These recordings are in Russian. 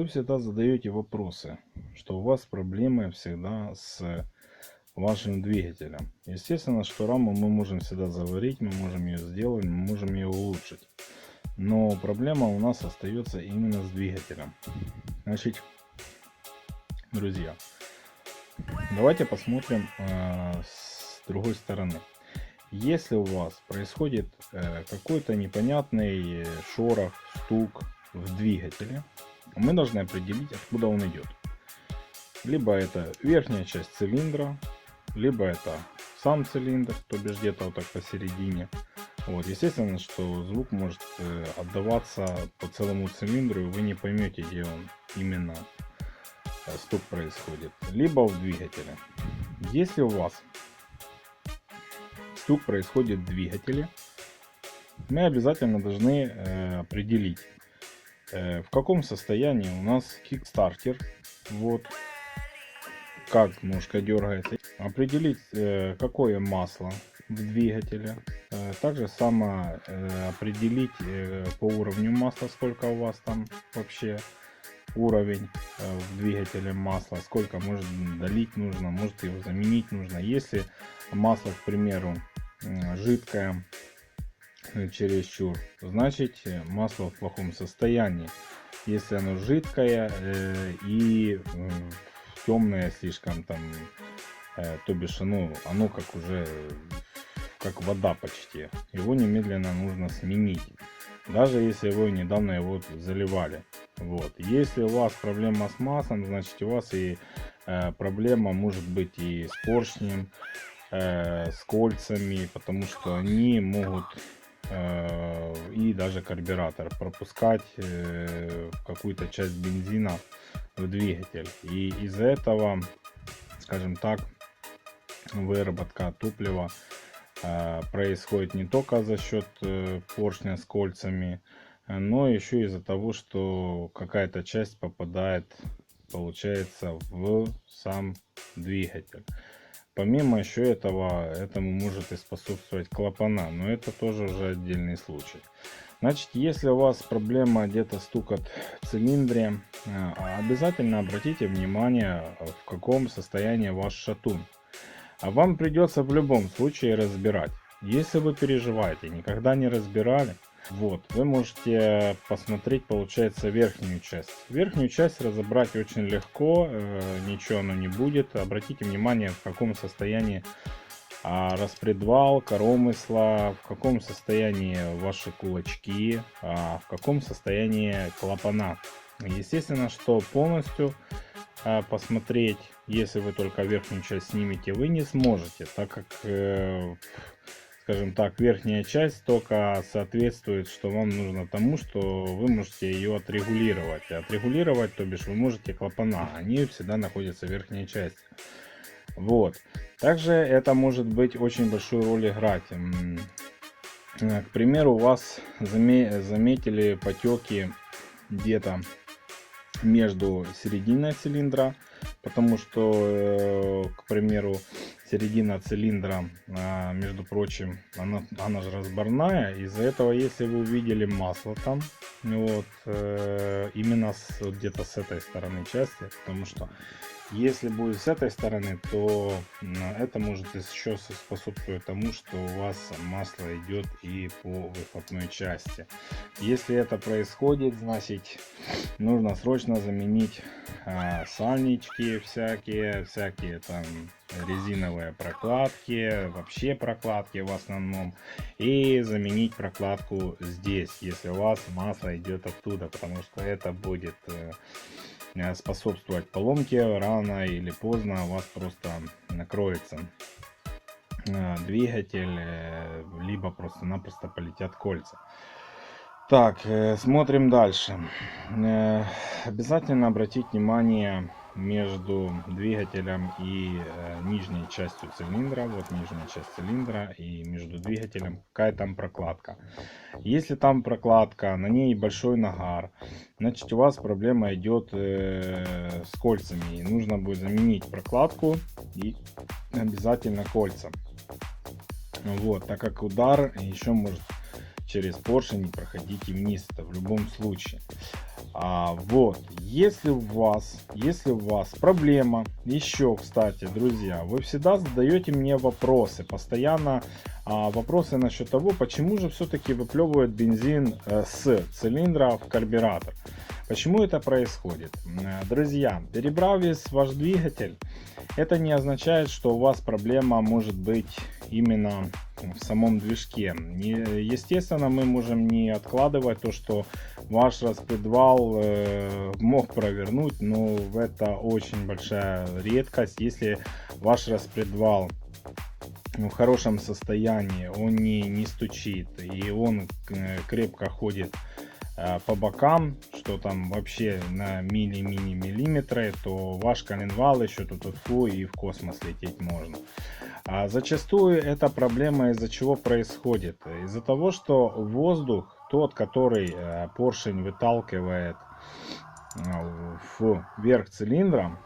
Вы всегда задаете вопросы, что у вас проблемы всегда с вашим двигателем. Естественно, что раму мы можем всегда заварить, мы можем ее сделать, мы можем ее улучшить. Но проблема у нас остается именно с двигателем. Значит, друзья, давайте посмотрим с другой стороны. Если у вас происходит какой-то непонятный шорох, стук в двигателе, мы должны определить, откуда он идет. Либо это верхняя часть цилиндра, либо это сам цилиндр, то бишь где-то вот так посередине. Вот, естественно, что звук может отдаваться по целому цилиндру, и вы не поймете, где он именно стук происходит. Либо в двигателе. Если у вас стук происходит в двигателе, мы обязательно должны определить, в каком состоянии у нас кикстартер, вот, как ножка дергается, определить, какое масло в двигателе, также само определить по уровню масла, сколько у вас там вообще уровень в двигателе масла, сколько может долить нужно, может его заменить нужно. Если масло, к примеру, жидкое чересчур, значит масло в плохом состоянии. Если оно жидкое и темное слишком, там, то бишь оно как уже как вода почти, его немедленно нужно сменить, даже если вы недавно его заливали. Вот. Если у вас проблема с маслом, значит у вас и проблема может быть и с поршнем, с кольцами, потому что они могут и даже карбюратор пропускать какую-то часть бензина в двигатель, и из-за этого, скажем так, выработка топлива происходит не только за счет поршня с кольцами, но еще из-за того, что какая-то часть попадает, получается, в сам двигатель. Помимо еще этого, этому может и способствовать клапана, но это тоже уже отдельный случай. Значит, если у вас проблема где-то стукот в цилиндре, обязательно обратите внимание, в каком состоянии ваш шатун. А вам придется в любом случае разбирать. Если вы переживаете, никогда не разбирали, вот, вы можете посмотреть, получается, верхнюю часть. Верхнюю часть разобрать очень легко, ничего оно не будет. Обратите внимание, в каком состоянии распредвал, коромысла, в каком состоянии ваши кулачки, в каком состоянии клапана. Естественно, что полностью посмотреть, если вы только верхнюю часть снимете, вы не сможете, так как, скажем так, верхняя часть только соответствует, что вам нужно тому, что вы можете ее отрегулировать. Отрегулировать, то бишь, вы можете клапана, они всегда находятся в верхней части. Вот. Также это может быть очень большую роль играть. К примеру, у вас заметили потеки где-то между серединой цилиндра, потому что, к примеру, середина цилиндра, между прочим, она же разборная. Из-за этого, если вы увидели масло там, вот, именно где-то с этой стороны части, потому что если будет с этой стороны, то это может еще способствовать тому, что у вас масло идет и по выхлопной части. Если это происходит, значит нужно срочно заменить сальнички всякие там резиновые прокладки, вообще прокладки в основном, и заменить прокладку здесь, если у вас масло идет оттуда, потому что это будет способствовать поломке. Рано или поздно у вас просто накроется двигатель, либо просто-напросто полетят кольца. Так, смотрим дальше. Обязательно обратить внимание между двигателем и нижней частью цилиндра, вот нижняя часть цилиндра, и между двигателем, какая там прокладка. Если там прокладка, на ней большой нагар, значит у вас проблема идет с кольцами, и нужно будет заменить прокладку и обязательно кольца. Вот, так как удар еще может через поршень и проходите вниз, это в любом случае. Вот, если у вас проблема, еще, кстати, друзья, вы всегда задаете мне вопросы, постоянно вопросы насчет того, почему же все-таки выплевывает бензин с цилиндра в карбюратор. Почему это происходит? Друзья, перебрав весь ваш двигатель, это не означает, что у вас проблема может быть именно в самом движке. Естественно, мы можем не откладывать то, что ваш распредвал мог провернуть, но это очень большая редкость. Если ваш распредвал в хорошем состоянии, он не стучит и он крепко ходит по бокам, что там вообще на миллиметры, то ваш коленвал еще тут и в космос лететь можно. Зачастую эта проблема из-за чего происходит? Из-за того, что воздух, тот, который поршень выталкивает вверх цилиндра,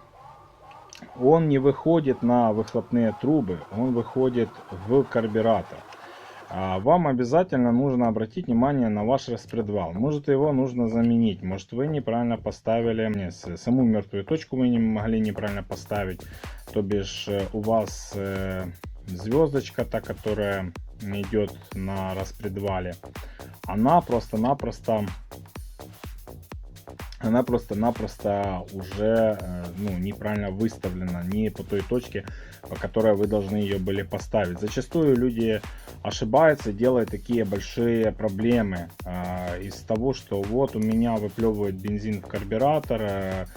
он не выходит на выхлопные трубы, он выходит в карбюратор. Вам обязательно нужно обратить внимание на ваш распредвал. Может, его нужно заменить, может, вы неправильно поставили, саму мертвую точку вы не могли неправильно поставить, то бишь у вас звездочка, та, которая идет на распредвале, она просто-напросто уже неправильно выставлена, не по той точке, по которой вы должны ее были поставить. Зачастую люди ошибаются, делают такие большие проблемы из того, что вот у меня выплевывает бензин в карбюратор,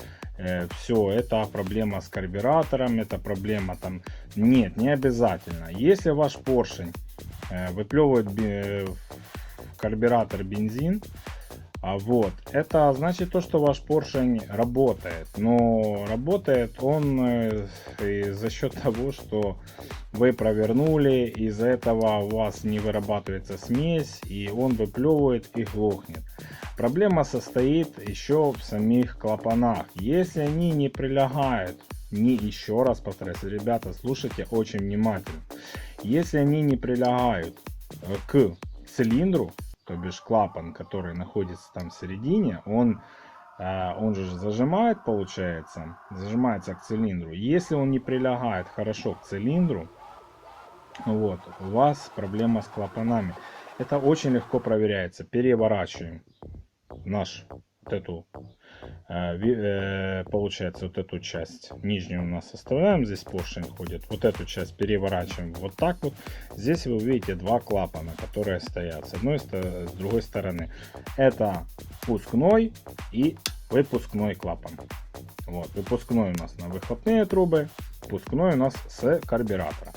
все, это проблема с карбюратором, это проблема там. Нет, не обязательно. Если ваш поршень выплевывает в карбюратор бензин, вот, это значит то, что ваш поршень работает, но работает он за счет того, что вы провернули, из-за этого у вас не вырабатывается смесь, и он выплевывает и глохнет. Проблема состоит еще в самих клапанах. Если они не прилегают, еще раз повторяюсь, ребята, слушайте очень внимательно. Если они не прилегают к цилиндру, то бишь клапан, который находится там в середине, он же зажимает, получается, зажимается к цилиндру. Если он не прилегает хорошо к цилиндру, вот, у вас проблема с клапанами. Это очень легко проверяется. Переворачиваем получается, вот эту часть нижнюю у нас оставляем, здесь поршень ходит, вот эту часть переворачиваем вот так вот. Здесь вы увидите два клапана, которые стоят с одной и с другой стороны. Это впускной и выпускной клапан. Вот, выпускной у нас на выхлопные трубы, впускной у нас с карбюратора.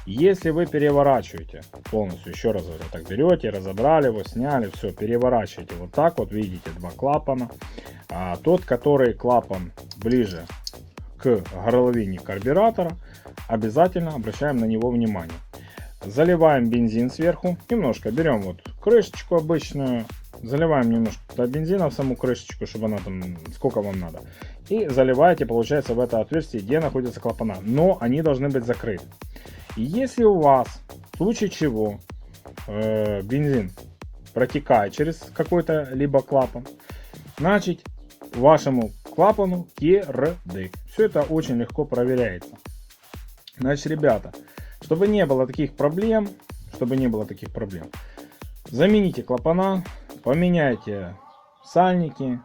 Если вы переворачиваете полностью, еще раз говорю, так берете, разобрали его, сняли, все, переворачиваете вот так вот, видите два клапана. Тот, который клапан ближе к горловине карбюратора, обязательно обращаем на него внимание. Заливаем бензин сверху, немножко берем вот крышечку обычную, заливаем немножко туда бензина в саму крышечку, чтобы она там, сколько вам надо. И заливаете, получается, в это отверстие, где находятся клапана, но они должны быть закрыты. И если у вас, в случае чего, бензин протекает через какой-то либо клапан, значит вашему клапану кирдык. Все это очень легко проверяется. Значит, ребята, чтобы не было таких проблем, замените клапана, поменяйте сальники,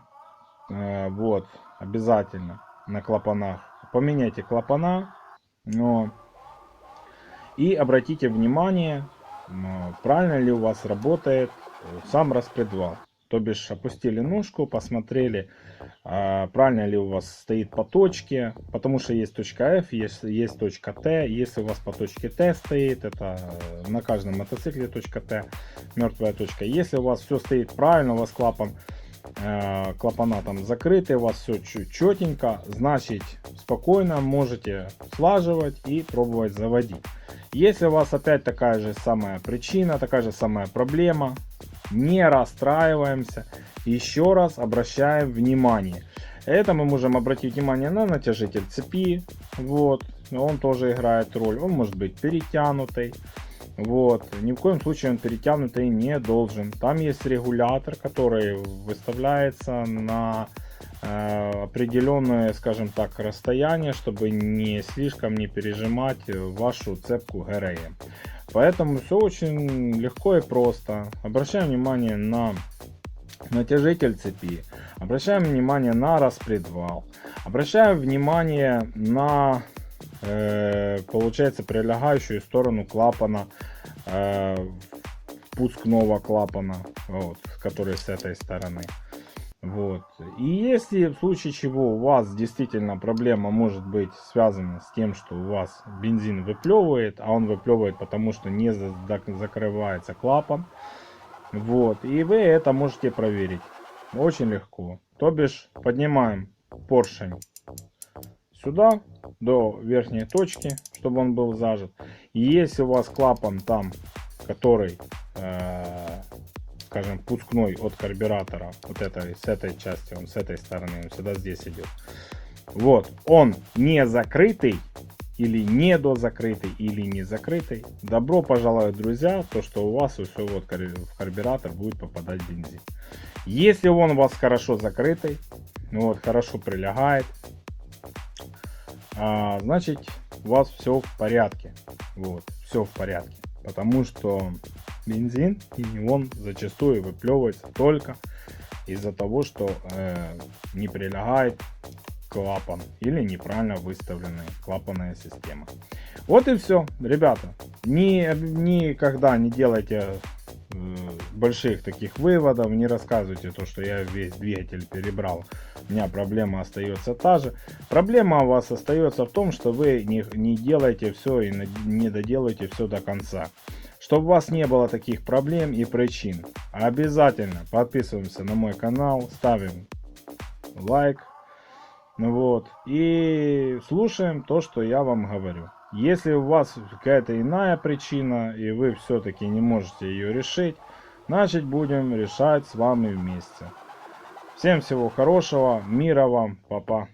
вот, обязательно на клапанах, поменяйте клапана, и обратите внимание, правильно ли у вас работает сам распредвал. То бишь опустили ножку, посмотрели, правильно ли у вас стоит по точке, потому что есть точка F, есть точка T. Если у вас по точке T стоит, это на каждом мотоцикле точка T, мертвая точка. Если у вас все стоит правильно, у вас клапана там закрыты, у вас все четенько, значит спокойно можете слаживать и пробовать заводить. Если у вас опять такая же самая причина, такая же самая проблема, не расстраиваемся, еще раз обращаем внимание. Это мы можем обратить внимание на натяжитель цепи, вот, он тоже играет роль, он может быть перетянутый, Вот. Ни в коем случае он перетянутый не должен. Там есть регулятор, который выставляется на определенное, скажем так, расстояние, чтобы не слишком не пережимать вашу цепку ГРМ. Поэтому все очень легко и просто. Обращаем внимание на натяжитель цепи, обращаем внимание на распредвал, обращаем внимание на получается прилегающую сторону клапана, впускного клапана, вот, который с этой стороны. Вот. И если в случае чего у вас действительно проблема может быть связана с тем, что у вас бензин выплевывает, а он выплевывает потому, что не закрывается клапан, вот, и вы это можете проверить очень легко. То бишь поднимаем поршень сюда до верхней точки, чтобы он был зажат. И если у вас клапан там, который скажем, впускной от карбюратора, вот с этой части, он с этой стороны, он всегда здесь идет. Вот, он не закрытый, или недозакрытый, или не закрытый. Добро пожаловать, друзья, то, что у вас все вот в карбюратор будет попадать бензин. Если он у вас хорошо закрытый, вот, хорошо прилегает, значит, у вас все в порядке. Вот, все в порядке. Потому что бензин и неон зачастую выплевывается только из-за того, что не прилегает клапан или неправильно выставленная клапанная система. Вот и все, ребята. Никогда не делайте больших таких выводов, не рассказывайте то, что я весь двигатель перебрал. У меня проблема остается та же. Проблема у вас остается в том, что вы не делаете все и не доделаете все до конца. Чтобы у вас не было таких проблем и причин, обязательно подписываемся на мой канал, ставим лайк, вот, и слушаем то, что я вам говорю. Если у вас какая-то иная причина и вы все-таки не можете ее решить, значит будем решать с вами вместе. Всем всего хорошего, мира вам, папа.